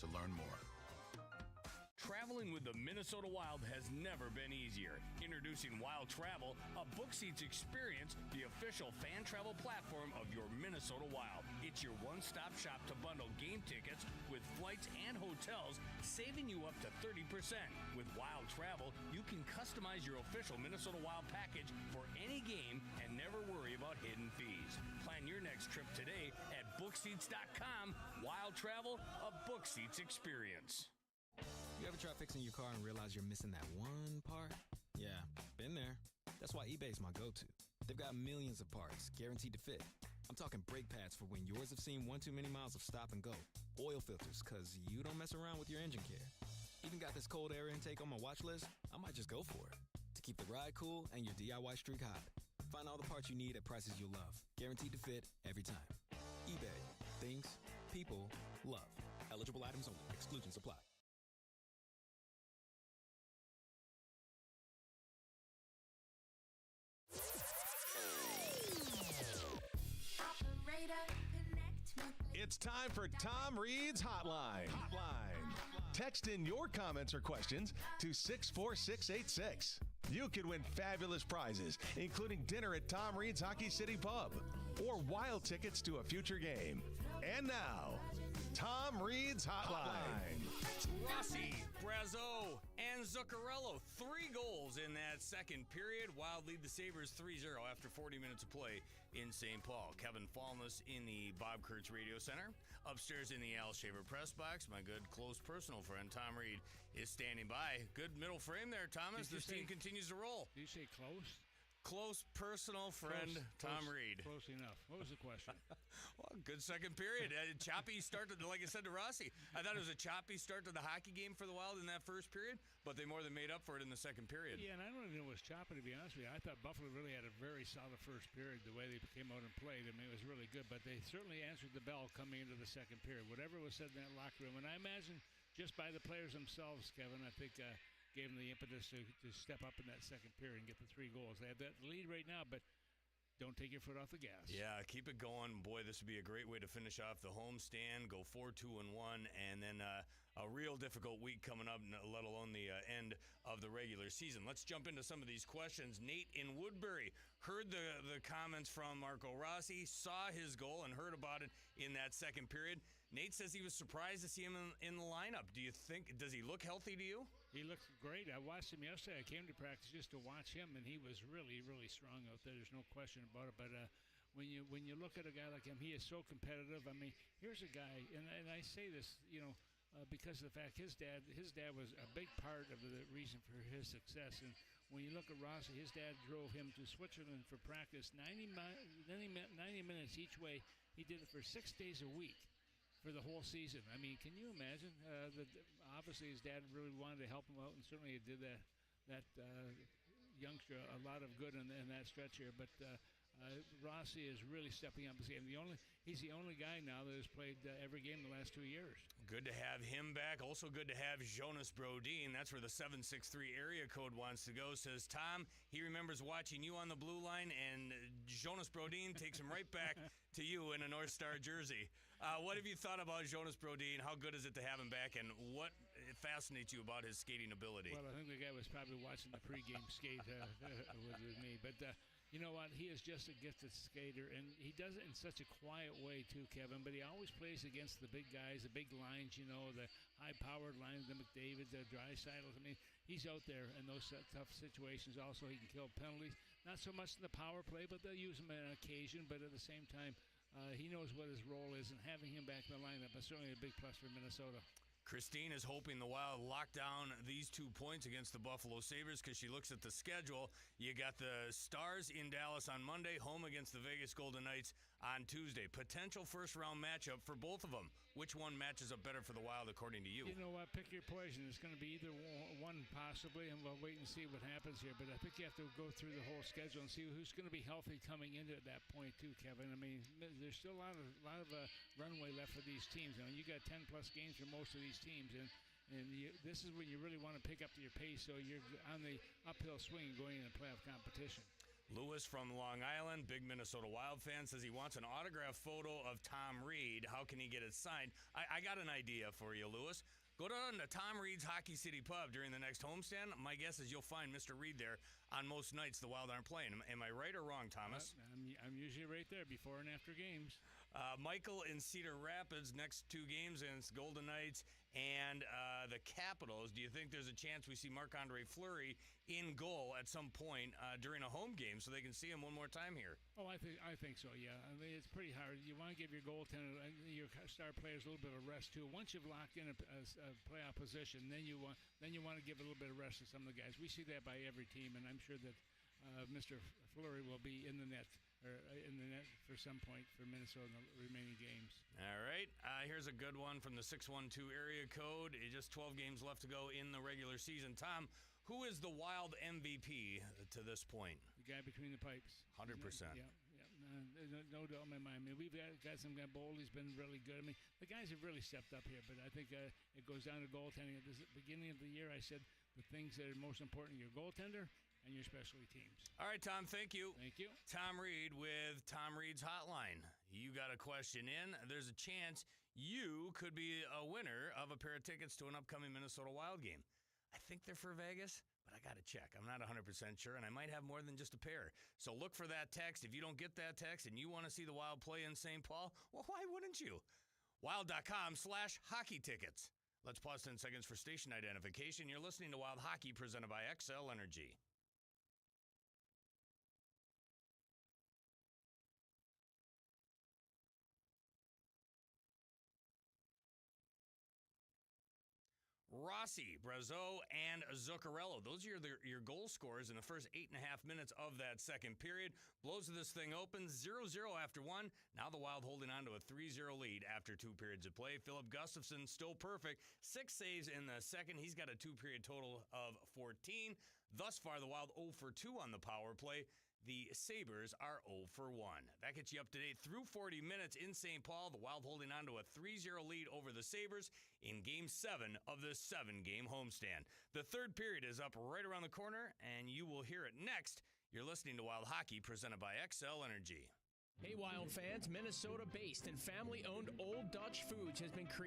to learn more. Traveling with the Minnesota Wild has never been easier. Introducing Wild Travel, a book seats experience, the official fan travel platform of your Minnesota Wild. It's your one-stop shop to bundle game tickets with flights and hotels, saving you up to 30%. With Wild Travel, you can customize your official Minnesota Wild package for any game and never worry about hidden fees. Plan your next trip today at bookseats.com. Wild Travel, a book seats experience. You ever try fixing your car and realize you're missing that one part? Yeah, been there. That's why eBay's my go-to. They've got millions of parts, guaranteed to fit. I'm talking brake pads for when yours have seen one too many miles of stop and go. Oil filters, because you don't mess around with your engine care. Even got this cold air intake on my watch list. I might just go for it. To keep the ride cool and your DIY streak hot. Find all the parts you need at prices you'll love. Guaranteed to fit every time. eBay. Things people love. Eligible items only. Exclusions apply. It's time for Tom Reid's Hotline. Text in your comments or questions to 64686. You could win fabulous prizes, including dinner at Tom Reid's Hockey City Pub or Wild tickets to a future game. And now, Tom Reid's Hotline. Rossi, Brazeau, and Zuccarello, 3 goals in that second period. Wild lead the Sabres 3-0 after 40 minutes of play in St. Paul. Kevin Fallness in the Bob Kurtz Radio Center. Upstairs in the Al Shaver press box, my good close personal friend Tom Reid is standing by. Good middle frame there, Thomas. This team continues to roll. Did you say close? Close personal friend Tom Reid. Close enough. What was the question? Well, good second period. Choppy start, like I said to Rossi. I thought it was a choppy start to the hockey game for the Wild in that first period, but they more than made up for it in the second period. Yeah, and I don't even know it was choppy, to be honest with you. I thought Buffalo really had a very solid first period, the way they came out and played. I mean, it was really good, but they certainly answered the bell coming into the second period. Whatever was said in that locker room, and I imagine just by the players themselves, Kevin, I think gave them the impetus to step up in that second period and get the 3 goals. They have that lead right now, but don't take your foot off the gas. Yeah, keep it going. Boy, this would be a great way to finish off the homestand, go 4-2-1, and then a real difficult week coming up, let alone the end of the regular season. Let's jump into some of these questions. Nate in Woodbury heard the comments from Marco Rossi, saw his goal, and heard about it in that second period. Nate says he was surprised to see him in the lineup. Does he look healthy to you? He looks great. I watched him yesterday. I came to practice just to watch him, and he was really, really strong out there. There's no question about it. But when you look at a guy like him, he is so competitive. I mean, here's a guy, and I say this, because of the fact his dad was a big part of the reason for his success. And when you look at Rossi, his dad drove him to Switzerland for practice 90 minutes each way. He did it for 6 days a week for the whole season. I mean, can you imagine? Obviously, his dad really wanted to help him out, and certainly he did that youngster a lot of good in that stretch here. But Rossi is really stepping up his game. He's the only guy now that has played every game the last 2 years. Good to have him back. Also good to have Jonas Brodin. That's where the 763 area code wants to go. Says Tom, he remembers watching you on the blue line, and Jonas Brodin takes him right back to you in a North Star jersey. What have you thought about Jonas Brodin? How good is it to have him back, and what fascinates you about his skating ability? Well, I think the guy was probably watching the pregame skate with me, but you know what? He is just a gifted skater, and he does it in such a quiet way too, Kevin. But he always plays against the big guys, the big lines, the high-powered lines, the McDavid, the Draisaitl. I mean, he's out there in those tough situations. Also, he can kill penalties. Not so much in the power play, but they'll use him on occasion. But at the same time, he knows what his role is, and having him back in the lineup is certainly a big plus for Minnesota. Christine is hoping the Wild lock down these 2 points against the Buffalo Sabres because she looks at the schedule. You got the Stars in Dallas on Monday, home against the Vegas Golden Knights on Tuesday. Potential first-round matchup for both of them. Which one matches up better for the Wild, according to you? You know what? Pick your poison. It's going to be either one possibly, and we'll wait and see what happens here. But I think you have to go through the whole schedule and see who's going to be healthy coming into that point, too, Kevin. I mean, there's still a lot of runway left for these teams. You got 10-plus games for most of these teams, and this is when you really want to pick up your pace so you're on the uphill swing going into playoff competition. Lewis from Long Island, big Minnesota Wild fan, says he wants an autographed photo of Tom Reid. How can he get it signed? I got an idea for you, Lewis. Go down to Tom Reid's Hockey City Pub during the next homestand. My guess is you'll find Mr. Reid there on most nights the Wild aren't playing. Am I right or wrong, Thomas? I'm usually right there before and after games. Michael in Cedar Rapids, next 2 games against Golden Knights and the Capitals. Do you think there's a chance we see Marc-Andre Fleury in goal at some point during a home game so they can see him one more time here? Oh, I think so, yeah. I mean, it's pretty hard. You want to give your goaltender, your star players, a little bit of rest, too. Once you've locked in a playoff position, then you want to give a little bit of rest to some of the guys. We see that by every team, and I'm sure that Mr. Fleury will be in the net for some point for Minnesota in the remaining games. All right. Here's a good one from the 612 area code. Just 12 games left to go in the regular season. Tom, who is the Wild MVP to this point? The guy between the pipes. 100%. Yeah. No doubt in my mind. I mean, we've got some guy. Boldy's been really good. I mean, the guys have really stepped up here, but I think it goes down to goaltending. At the beginning of the year, I said the things that are most important: your goaltender and your specialty teams. All right, Tom, thank you. Thank you. Tom Reid with Tom Reid's Hotline. You got a question in. There's a chance you could be a winner of a pair of tickets to an upcoming Minnesota Wild game. I think they're for Vegas, but I got to check. I'm not 100% sure, and I might have more than just a pair. So look for that text. If you don't get that text and you want to see the Wild play in St. Paul, well, why wouldn't you? Wild.com/hockey tickets. Let's pause 10 seconds for station identification. You're listening to Wild Hockey presented by XL Energy. Rossi, Brazeau, and Zuccarello. Those are your goal scorers in the first 8.5 minutes of that second period. Blows this thing open, 0-0 after 1. Now the Wild holding on to a 3-0 lead after 2 periods of play. Philip Gustafsson still perfect. 6 saves in the second. He's got a 2-period total of 14. Thus far, the Wild 0 for 2 on the power play. The Sabres are 0 for 1. That gets you up to date through 40 minutes in St. Paul. The Wild holding on to a 3-0 lead over the Sabres in Game 7 of this 7-game homestand. The third period is up right around the corner, and you will hear it next. You're listening to Wild Hockey presented by XL Energy. Hey, Wild fans, Minnesota-based and family-owned Old Dutch Foods has been created